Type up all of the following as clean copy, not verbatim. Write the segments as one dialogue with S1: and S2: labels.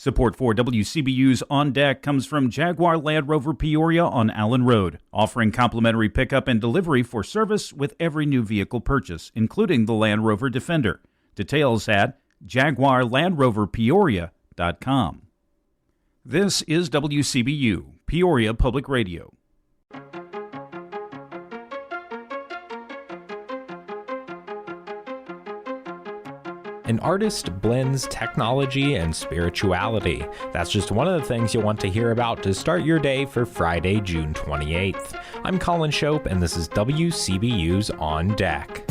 S1: Support for WCBU's On Deck comes from Jaguar Land Rover Peoria on Allen Road, offering complimentary pickup and delivery for service with every new vehicle purchase, including the Land Rover Defender. Details at jaguarlandroverpeoria.com. This is WCBU, Peoria Public Radio.
S2: An artist blends technology and spirituality. That's just one of the things you'll want to hear about to start your day for Friday, June 28th. I'm Colin Shope, and this is WCBU's On Deck.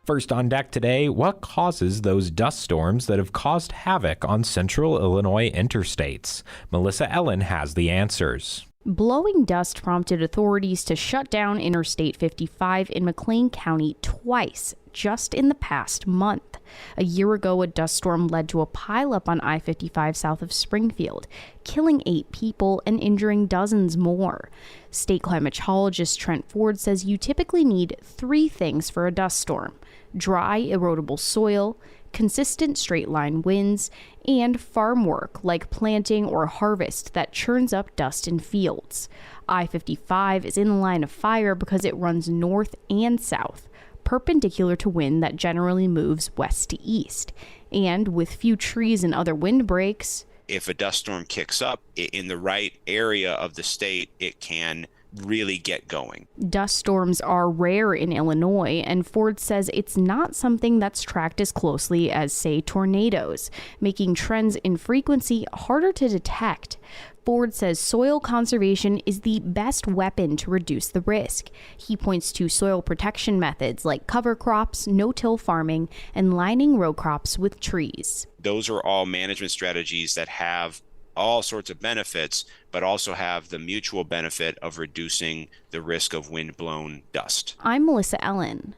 S2: First on deck today, what causes those dust storms that have caused havoc on central Illinois interstates? Melissa Ellen has the answers.
S3: Blowing dust prompted authorities to shut down Interstate 55 in McLean County twice just in the past month. A year ago, a dust storm led to a pileup on I-55 south of Springfield, killing 8 people and injuring dozens more. State climatologist Trent Ford says you typically need 3 things for a dust storm: dry, erodible soil, consistent straight-line winds, and farm work like planting or harvest that churns up dust in fields. I-55 is in the line of fire because it runs north and south, perpendicular to wind that generally moves west to east. And with few trees and other windbreaks,
S4: if a dust storm kicks up in the right area of the state, it can really get going.
S3: Dust storms are rare in Illinois, and Ford says it's not something that's tracked as closely as, say, tornadoes, making trends in frequency harder to detect. Ford says soil conservation is the best weapon to reduce the risk. He points to soil protection methods like cover crops, no-till farming, and lining row crops with trees.
S4: Those are all management strategies that have all sorts of benefits, but also have the mutual benefit of reducing the risk of wind-blown dust.
S3: I'm Melissa Ellen.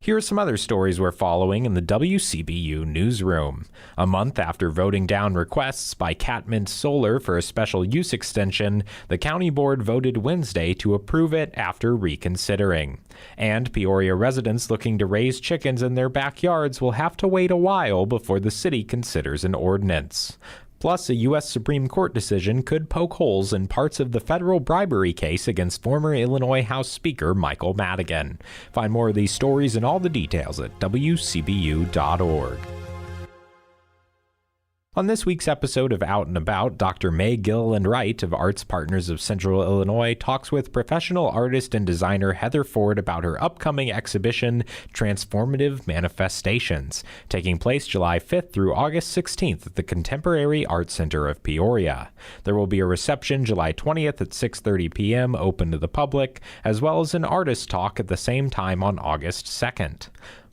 S2: Here are some other stories we're following in the WCBU newsroom. A month after voting down requests by Catmint Solar for a special use extension, the county board voted Wednesday to approve it after reconsidering. And Peoria residents looking to raise chickens in their backyards will have to wait a while before the city considers an ordinance. Plus, a U.S. Supreme Court decision could poke holes in parts of the federal bribery case against former Illinois House Speaker Michael Madigan. Find more of these stories and all the details at WCBU.org. On this week's episode of Out and About, Dr. May Gilliland Wright of Arts Partners of Central Illinois talks with professional artist and designer Heather Ford about her upcoming exhibition, Transformative Manifestations, taking place July 5th through August 16th at the Contemporary Art Center of Peoria. There will be a reception July 20th at 6:30 p.m. open to the public, as well as an artist talk at the same time on August 2nd.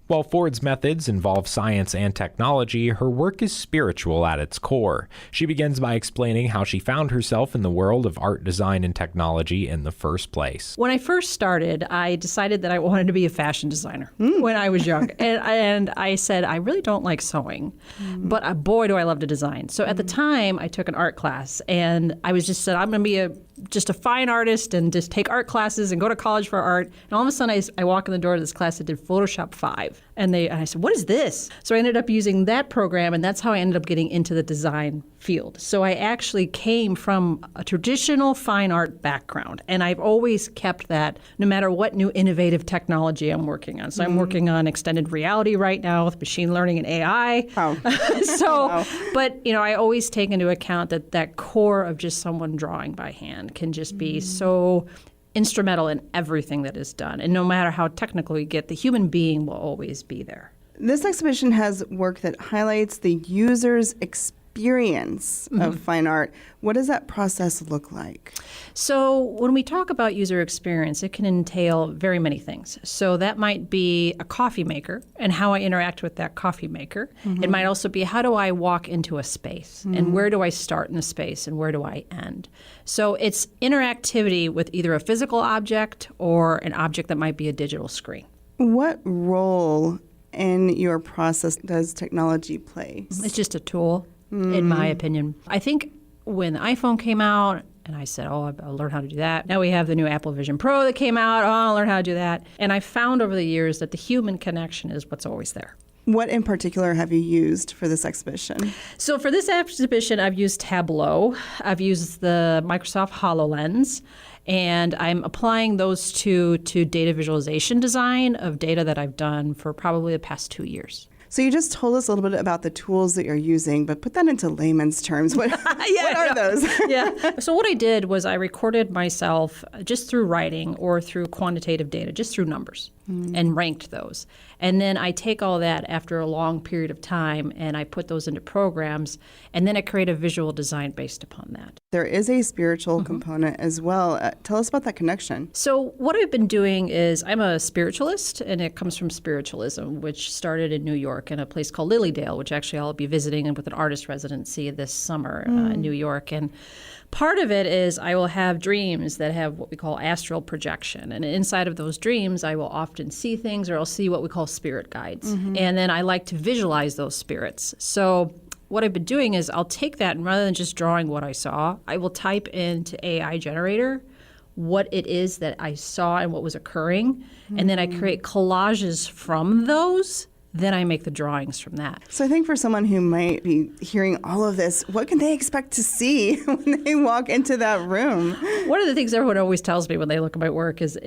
S2: While Ford's methods involve science and technology, her work is spiritual at its core. She begins by explaining how she found herself in the world of art, design, and technology in the first place.
S5: When I first started, I decided that I wanted to be a fashion designer when I was young. And I said, I really don't like sewing, but boy, do I love to design. So at the time, I took an art class, and I was just said, I'm going to be just a fine artist and just take art classes and go to college for art. And all of a sudden, I walk in the door of this class that did Photoshop 5. And I said, what is this? So I ended up using that program, and that's how I ended up getting into the design field. So I actually came from a traditional fine art background, and I've always kept that no matter what new innovative technology I'm working on. So I'm working on extended reality right now with machine learning and AI.
S6: Wow.
S5: Wow. But I always take into account that core of just someone drawing by hand can just be so instrumental in everything that is done. And no matter how technical you get, the human being will always be there.
S6: This exhibition has work that highlights the user's experience of fine art. What does that process look like?
S5: So when we talk about user experience, it can entail very many things. So that might be a coffee maker and how I interact with that coffee maker. It might also be how do I walk into a space and where do I start in a space and where do I end? So it's interactivity with either a physical object or an object that might be a digital screen.
S6: What role in your process does technology play?
S5: It's just a tool. in my opinion. I think when the iPhone came out, and I said, I'll learn how to do that. Now we have the new Apple Vision Pro that came out. I'll learn how to do that. And I found over the years that the human connection is what's always there.
S6: What in particular have you used for this exhibition?
S5: So for this exhibition, I've used Tableau. I've used the Microsoft HoloLens. And I'm applying those two to data visualization design of data that I've done for probably the past 2 years.
S6: So you just told us a little bit about the tools that you're using, but put that into layman's terms. What are those?
S5: Yeah. So what I did was I recorded myself just through writing or through quantitative data, just through numbers, and ranked those. And then I take all that after a long period of time and I put those into programs, and then I create a visual design based upon that.
S6: There is a spiritual component as well. Tell us about that connection.
S5: So what I've been doing is I'm a spiritualist, and it comes from spiritualism, which started in New York in a place called Lilydale, which actually I'll be visiting with an artist residency this summer in New York. And part of it is I will have dreams that have what we call astral projection. And inside of those dreams, I will often see things, or I'll see what we call spirit guides. And then I like to visualize those spirits. So what I've been doing is I'll take that, and rather than just drawing what I saw, I will type into AI generator what it is that I saw and what was occurring. And then I create collages from those. Then I make the drawings from that.
S6: So I think for someone who might be hearing all of this, what can they expect to see when they walk into that room?
S5: One of the things everyone always tells me when they look at my work is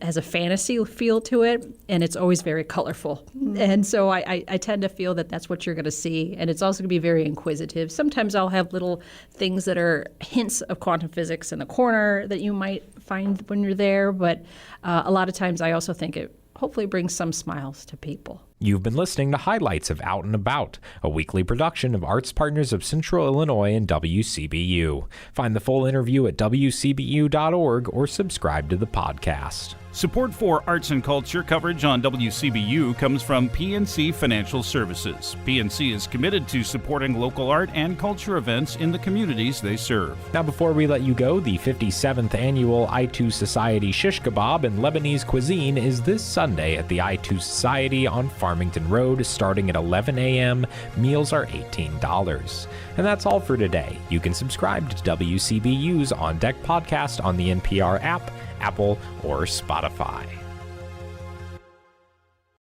S5: has a fantasy feel to it, and it's always very colorful. And so I tend to feel that that's what you're going to see, and it's also going to be very inquisitive. Sometimes I'll have little things that are hints of quantum physics in the corner that you might find when you're there, but a lot of times I also think it hopefully brings some smiles to people.
S2: You've been listening to highlights of Out and About, a weekly production of Arts Partners of Central Illinois and WCBU. Find the full interview at WCBU.org or subscribe to the podcast.
S1: Support for arts and culture coverage on WCBU comes from PNC Financial Services. PNC is committed to supporting local art and culture events in the communities they serve.
S2: Now, before we let you go, the 57th annual I2 Society Shish Kebab and Lebanese Cuisine is this Sunday at the I2 Society on Farmington Road, starting at 11 a.m. Meals are $18. And that's all for today. You can subscribe to WCBU's On Deck podcast on the NPR app, Apple, or Spotify.